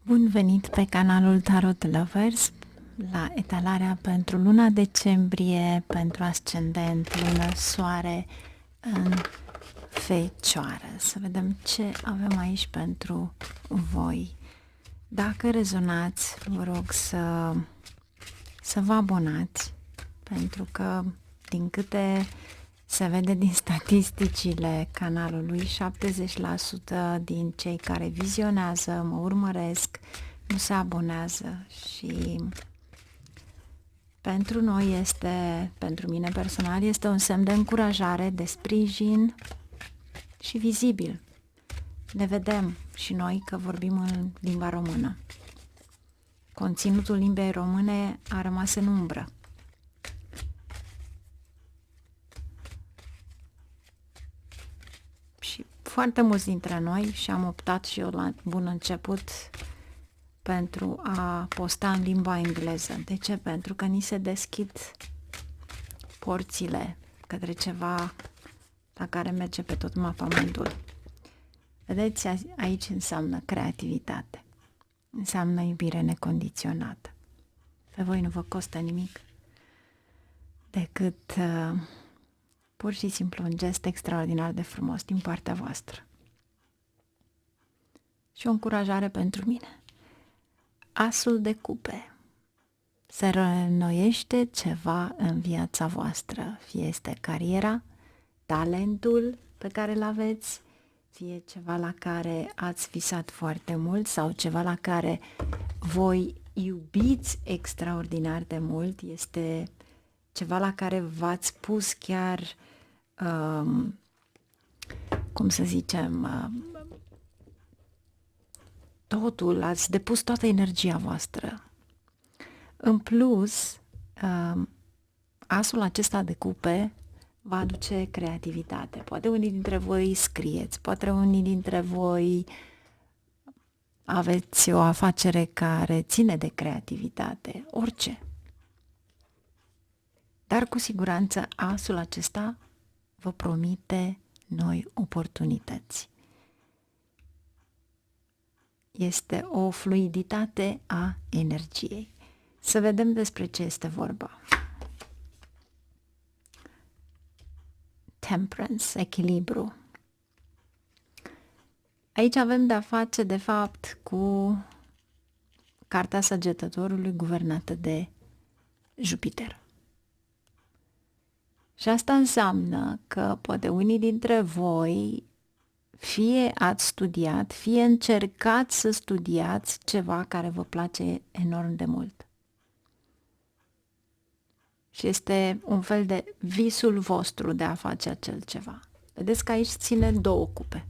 Bun venit pe canalul Tarot Lovers la etalarea pentru luna decembrie, pentru ascendent, lună, soare în Fecioară. Să vedem ce avem aici pentru voi. Dacă rezonați, vă rog să vă abonați, pentru că din câte se vede din statisticile canalului, 70% din cei care vizionează, mă urmăresc, nu se abonează și pentru noi pentru mine personal, este un semn de încurajare, de sprijin și vizibil. Ne vedem și noi că vorbim în limba română. Conținutul limbei române a rămas în umbră. Și foarte mulți dintre noi, și am optat și eu la bun început pentru a posta în limba engleză. De ce? Pentru că ni se deschid porțile către ceva la care merge pe tot mapamentul. Vedeți, aici înseamnă creativitate. Înseamnă iubire necondiționată. Pe voi nu vă costă nimic decât pur și simplu un gest extraordinar de frumos din partea voastră. Și o încurajare pentru mine. Asul de cupe. Se reînnoiește ceva în viața voastră. Fie este cariera, talentul pe care îl aveți, fie ceva la care ați visat foarte mult sau ceva la care voi iubiți extraordinar de mult. Este ceva la care v-ați pus chiar, cum să zicem, totul, ați depus toată energia voastră. În plus, asul acesta de cupe va aduce creativitate. Poate unii dintre voi scrieți, poate unii dintre voi aveți o afacere care ține de creativitate, orice. Dar cu siguranță asul acesta vă promite noi oportunități. Este o fluiditate a energiei. Să vedem despre ce este vorba. Temperance, echilibru. Aici avem de-a face, de fapt, cu cartea Săgetătorului guvernată de Jupiter. Și asta înseamnă că poate unii dintre voi fie ați studiat, fie încercați să studiați ceva care vă place enorm de mult. Și este un fel de visul vostru de a face acel ceva. Vedeți că aici ține două cupe.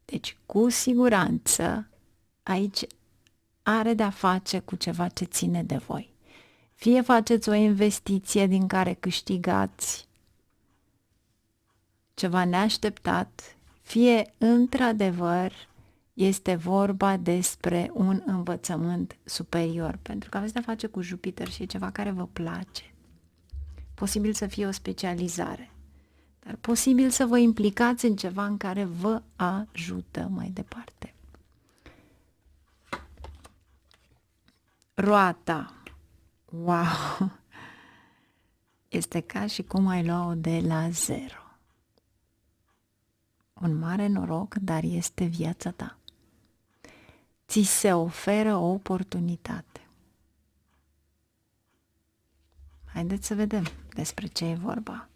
Deci, cu siguranță, aici are de-a face cu ceva ce ține de voi. Fie faceți o investiție din care câștigați ceva neașteptat, fie într-adevăr este vorba despre un învățământ superior, pentru că aveți de-a face cu Jupiter și e ceva care vă place. Posibil să fie o specializare, dar posibil să vă implicați în ceva în care vă ajută mai departe. Roata. Wow! Este ca și cum ai lua-o de la zero. Un mare noroc, dar este viața ta. Ți se oferă o oportunitate. Haideți să vedem despre ce e vorba.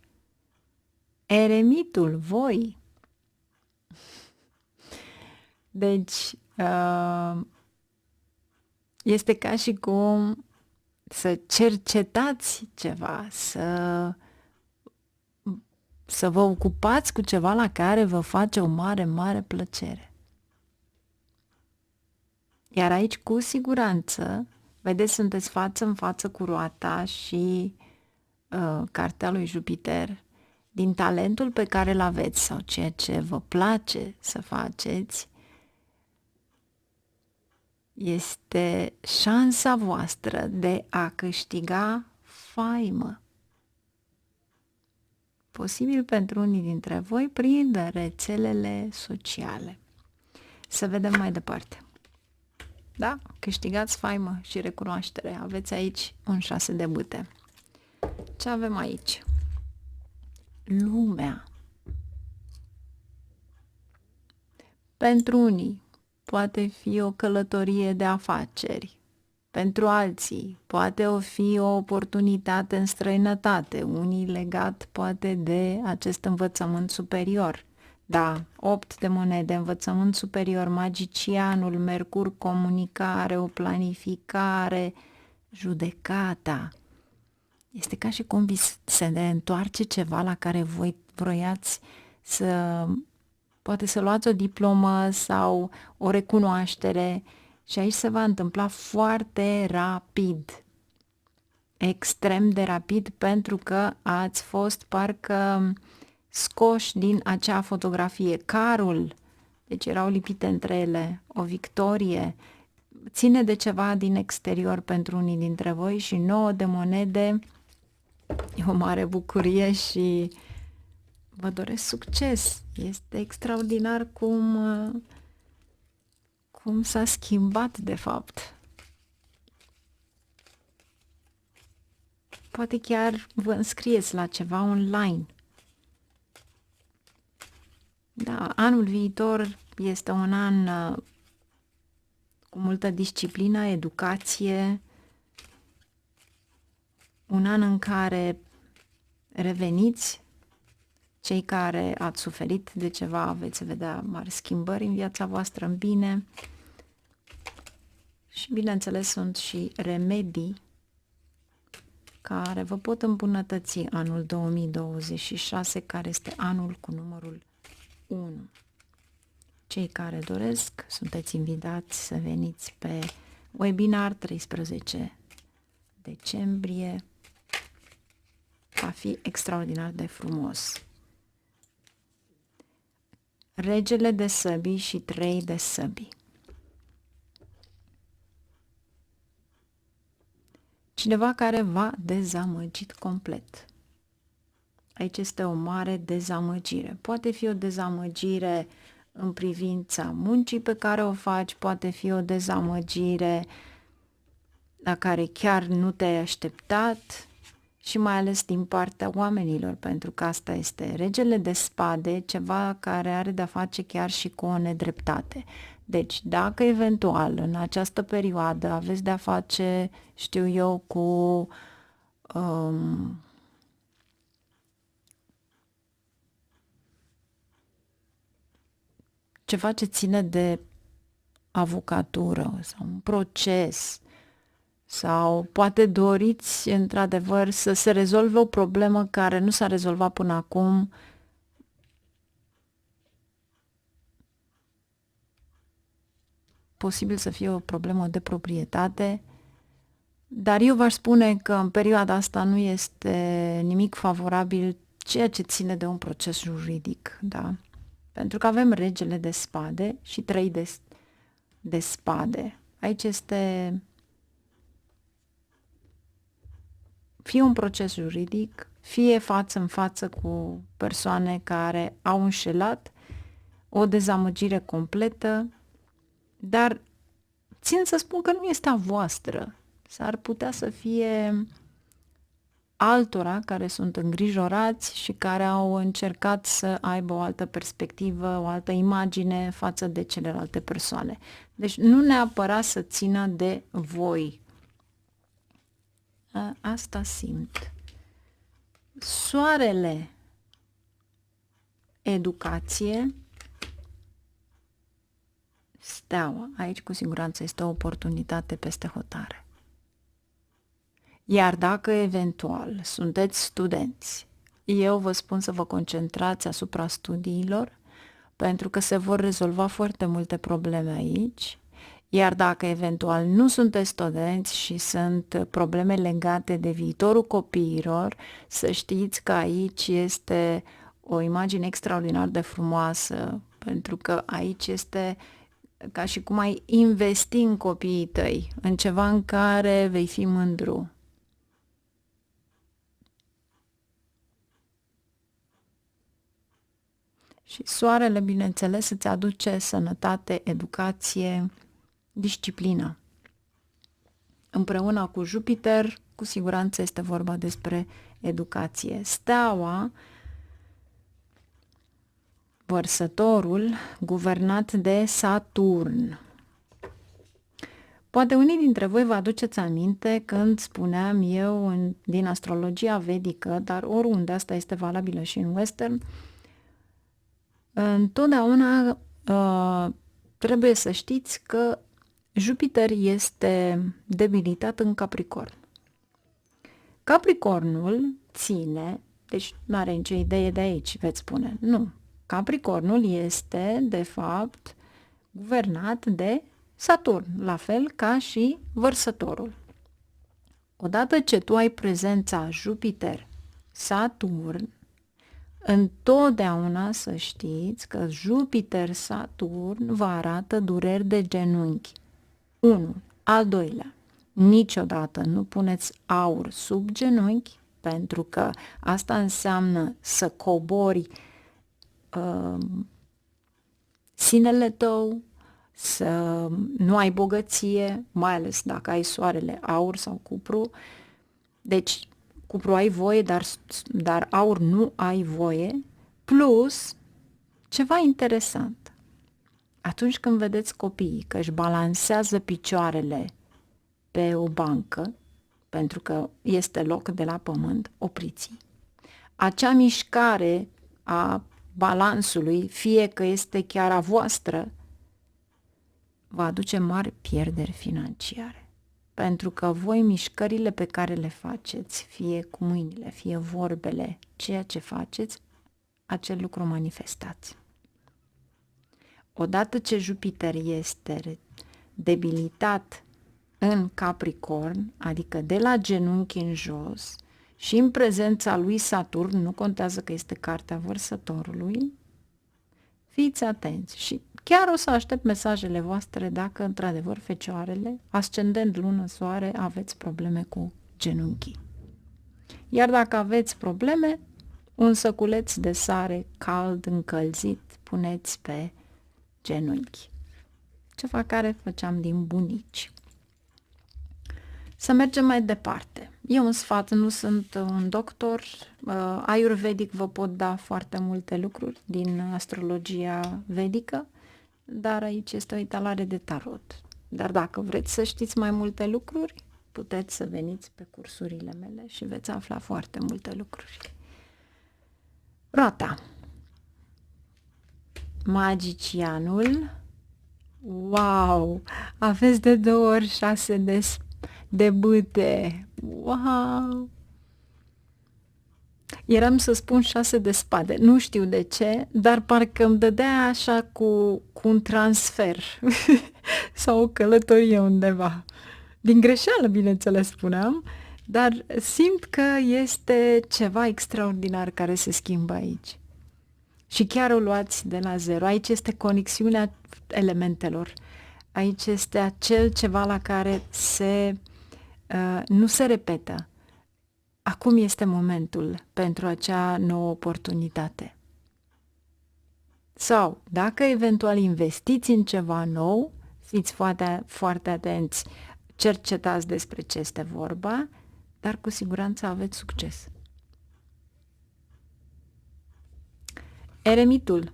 Eremitul, voi. Deci, este ca și cum să cercetați ceva, să vă ocupați cu ceva la care vă face o mare, mare plăcere. Iar aici, cu siguranță, vedeți, sunteți față în față cu roata și cartea lui Jupiter, din talentul pe care îl aveți sau ceea ce vă place să faceți, este șansa voastră de a câștiga faimă. posibil pentru unii dintre voi prin rețelele sociale. Să vedem mai departe. Da? Câștigați faimă și recunoaștere. Aveți aici un 6 de bâte. Ce avem aici? Lumea. Pentru unii poate fi o călătorie de afaceri. Pentru alții poate fi o oportunitate în străinătate, unii legat poate de acest învățământ superior. Da, 8 de monede, învățământ superior, magicianul, Mercur, comunicare, o planificare, judecata. Este ca și cum se întoarce ceva la care voi vroiați poate să luați o diplomă sau o recunoaștere și aici se va întâmpla foarte rapid, extrem de rapid, pentru că ați fost parcă scoși din acea fotografie. Carul, deci erau lipite între ele, o victorie, ține de ceva din exterior pentru unii dintre voi și 9 de monede, e o mare bucurie și vă doresc succes. Este extraordinar cum s-a schimbat de fapt. Poate chiar vă înscrieți la ceva online. Da, anul viitor este un an cu multă disciplină, educație, un an în care reveniți. Cei care ați suferit de ceva veți vedea mari schimbări în viața voastră în bine și bineînțeles sunt și remedii care vă pot îmbunătăți anul 2026, care este anul cu numărul 1. Cei care doresc, sunteți invitați să veniți pe webinar 13 decembrie. Va fi extraordinar de frumos. Regele de săbii și 3 de săbii. Cineva care v-a dezamăgit complet. Aici este o mare dezamăgire. Poate fi o dezamăgire în privința muncii pe care o faci, poate fi o dezamăgire la care chiar nu te-ai așteptat și mai ales din partea oamenilor, pentru că asta este regele de spade, ceva care are de-a face chiar și cu o nedreptate. Deci, dacă eventual în această perioadă aveți de-a face, știu eu, cu ceva ce ține de avocatură sau un proces, sau poate doriți într-adevăr să se rezolve o problemă care nu s-a rezolvat până acum, posibil să fie o problemă de proprietate, dar eu v-aș spune că în perioada asta nu este nimic favorabil ceea ce ține de un proces juridic, da? Pentru că avem regele de spade și 3 de spade. Aici este fie un proces juridic, fie față în față cu persoane care au înșelat, o dezamăgire completă, dar țin să spun că nu este a voastră. S-ar putea să fie altora care sunt îngrijorați și care au încercat să aibă o altă perspectivă, o altă imagine față de celelalte persoane. Deci nu neapărat să țină de voi. Asta simt. Soarele, educație, steaua. Aici cu siguranță este o oportunitate peste hotare. Iar dacă eventual sunteți studenți, eu vă spun să vă concentrați asupra studiilor, pentru că se vor rezolva foarte multe probleme aici. Iar dacă eventual nu sunteți studenți și sunt probleme legate de viitorul copiilor, să știți că aici este o imagine extraordinar de frumoasă, pentru că aici este ca și cum ai investi în copiii tăi, în ceva în care vei fi mândru. Și soarele, bineînțeles, îți aduce sănătate, educație, disciplină. Împreună cu Jupiter, cu siguranță este vorba despre educație. Steaua, Vărsătorul, guvernat de Saturn. Poate unii dintre voi vă aduceți aminte când spuneam eu din astrologia vedică, dar oriunde, asta este valabilă și în western, întotdeauna trebuie să știți că Jupiter este debilitat în Capricorn. Capricornul ține, deci nu are nicio idee de aici, veți spune, nu. Capricornul este, de fapt, guvernat de Saturn, la fel ca și Vărsătorul. Odată ce tu ai prezența Jupiter-Saturn, întotdeauna să știți că Jupiter-Saturn vă arată dureri de genunchi. 1. Al doilea, niciodată nu puneți aur sub genunchi, pentru că asta înseamnă să cobori sinele tău, să nu ai bogăție, mai ales dacă ai soarele aur sau cupru. Deci, cupru ai voie, dar aur nu ai voie. Plus, ceva interesant. Atunci când vedeți copiii că își balansează picioarele pe o bancă, pentru că este loc de la pământ, opriți-i. Acea mișcare a balansului, fie că este chiar a voastră, va aduce mari pierderi financiare. Pentru că voi mișcările pe care le faceți, fie cu mâinile, fie vorbele, ceea ce faceți, acel lucru manifestați. Odată ce Jupiter este debilitat în Capricorn, adică de la genunchi în jos, și în prezența lui Saturn, nu contează că este cartea Vărsătorului, fiți atenți și chiar o să aștept mesajele voastre dacă într-adevăr fecioarele, ascendent, lună, soare, aveți probleme cu genunchii. Iar dacă aveți probleme, un săculeț de sare cald, încălzit, puneți pe genunchi. Ceva care făceam din bunici. Să mergem mai departe. E un sfat, nu sunt un doctor. Ayurvedic vă pot da foarte multe lucruri din astrologia vedică, dar aici este o etalare de tarot. Dar dacă vreți să știți mai multe lucruri, puteți să veniți pe cursurile mele și veți afla foarte multe lucruri. Roata. Magicianul. Wow! Aveți de 2 ori 6 de bâte. Wow! Eram să spun 6 de spade. Nu știu de ce, dar parcă îmi dădea așa cu un transfer sau o călătorie undeva. Din greșeală, bineînțeles, spuneam, dar simt că este ceva extraordinar care se schimbă aici. Și chiar o luați de la zero. Aici este conexiunea elementelor. Aici este acel ceva la care nu se repetă. Acum este momentul pentru acea nouă oportunitate. Sau, dacă eventual investiți în ceva nou, fiți foarte, foarte atenți, cercetați despre ce este vorba, dar cu siguranță aveți succes. Eremitul.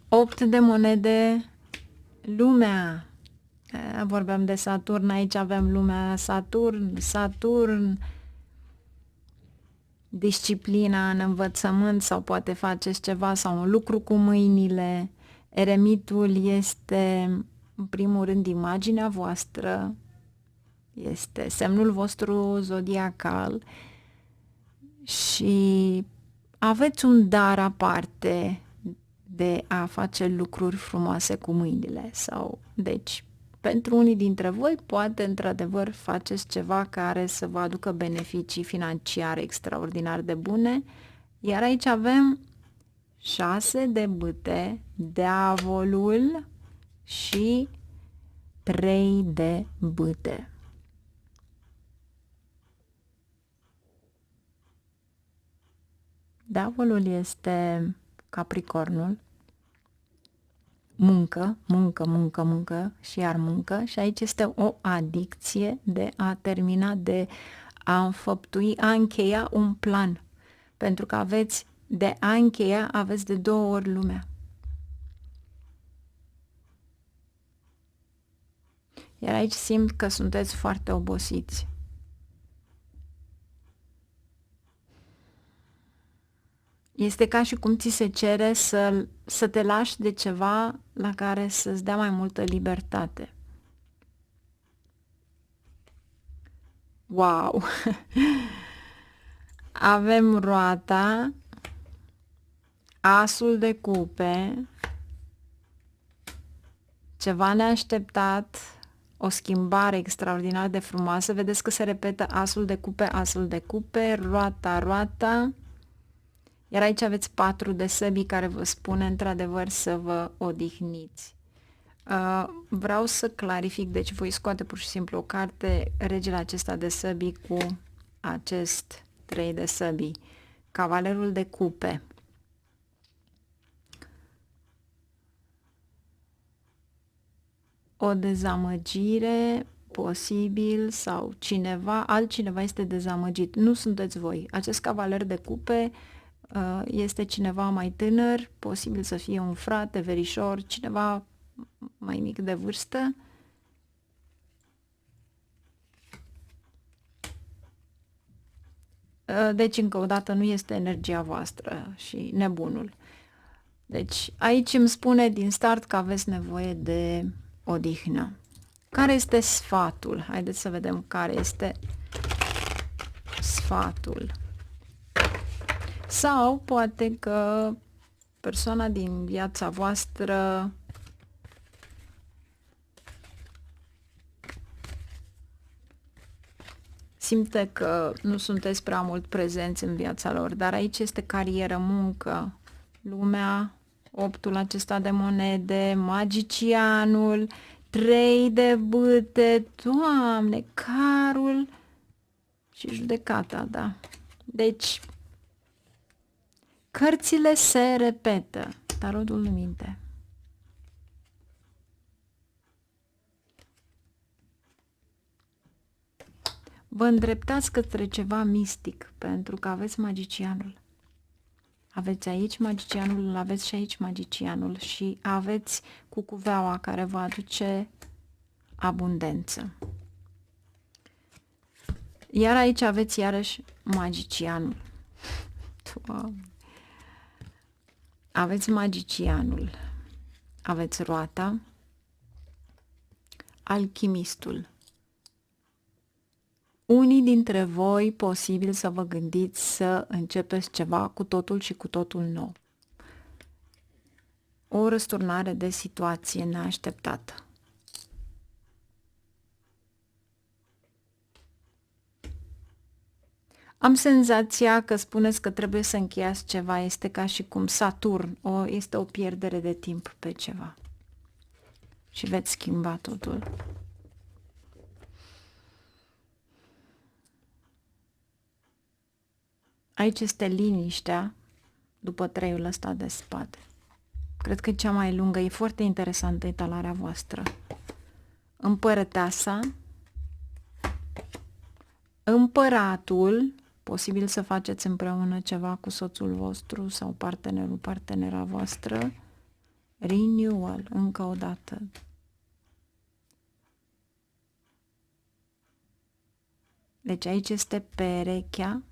8 de monede, lumea. Vorbeam de Saturn, aici avem lumea Saturn, disciplina în învățământ sau poate faceți ceva sau un lucru cu mâinile. Eremitul este, în primul rând, imaginea voastră, este semnul vostru zodiacal și aveți un dar aparte de a face lucruri frumoase cu mâinile sau, deci, pentru unii dintre voi, poate, într-adevăr, faceți ceva care să vă aducă beneficii financiare extraordinar de bune, iar aici avem 6 de bâte, diavolul și 3 de bâte. Diavolul este Capricornul. Muncă, muncă, muncă, muncă și iar muncă. Și aici este o adicție de a termina, de a înfăptui, a încheia un plan. Pentru că aveți de a încheia, aveți de 2 ori lumea. Iar aici simt că sunteți foarte obosiți. Este ca și cum ți se cere să te lași de ceva la care să-ți dea mai multă libertate. Wow! Avem roata, asul de cupe, ceva neașteptat, o schimbare extraordinar de frumoasă. Vedeți că se repetă asul de cupe, roata, roata. Iar aici aveți 4 de săbii care vă spune într-adevăr să vă odihniți. Vreau să clarific, deci voi scoate pur și simplu o carte, regele acesta de săbii cu acest 3 de săbii, cavalerul de cupe. O dezamăgire posibil sau altcineva este dezamăgit. Nu sunteți voi. Acest cavaler de cupe este cineva mai tânăr, posibil să fie un frate, verișor, cineva mai mic de vârstă. Deci, încă o dată, nu este energia voastră și nebunul. Deci, aici îmi spune din start că aveți nevoie de odihnă. Care este sfatul? Haideți să vedem care este sfatul. Sau poate că persoana din viața voastră simte că nu sunteți prea mult prezenți în viața lor, dar aici este carieră, muncă, lumea, 8-ul acesta de monede, magicianul, 3 de bâte, Doamne, carul și judecata, da. Deci, cărțile se repetă, tarotul nu minte. Vă îndreptați către ceva mistic, pentru că aveți magicianul. Aveți aici magicianul, aveți și aici magicianul și aveți cucuveaua care vă aduce abundență. Iar aici aveți iarăși magicianul. Doamne. Aveți magicianul, aveți roata, alchimistul. Unii dintre voi posibil să vă gândiți să începeți ceva cu totul și cu totul nou. O răsturnare de situație neașteptată. Am senzația că spuneți că trebuie să încheiați ceva, este ca și cum Saturn, este o pierdere de timp pe ceva. Și veți schimba totul. Aici este liniștea după 3-ul ăsta de spade. Cred că e cea mai lungă, e foarte interesantă etalarea voastră. Împărăteasa, împăratul, posibil să faceți împreună ceva cu soțul vostru sau partenera voastră. Renewal, încă o dată. Deci aici este perechea,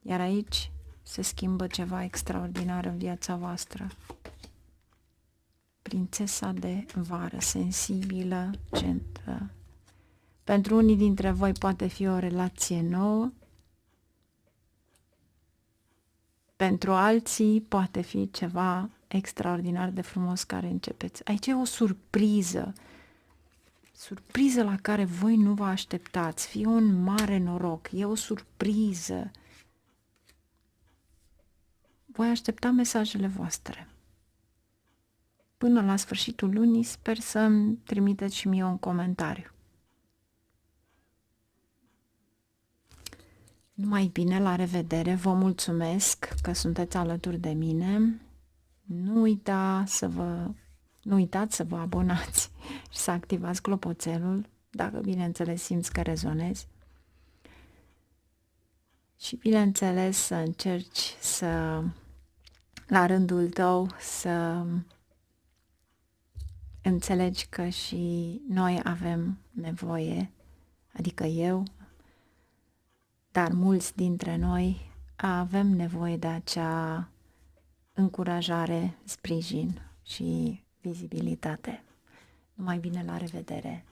iar aici se schimbă ceva extraordinar în viața voastră. Prințesa de vară, sensibilă, gentă. Pentru unii dintre voi poate fi o relație nouă, pentru alții poate fi ceva extraordinar de frumos care începeți. Aici e o surpriză, surpriză la care voi nu vă așteptați, fie un mare noroc, e o surpriză. Voi aștepta mesajele voastre. Până la sfârșitul lunii sper să-mi trimiteți și mie un comentariu. Numai bine, la revedere, vă mulțumesc că sunteți alături de mine. Nu uitați să vă abonați și să activați clopoțelul, dacă bineînțeles simți că rezonezi. Și bineînțeles să încerci să, la rândul tău, să înțelegi că și noi avem nevoie, adică eu, dar mulți dintre noi avem nevoie de acea încurajare, sprijin și vizibilitate. Numai bine, la revedere!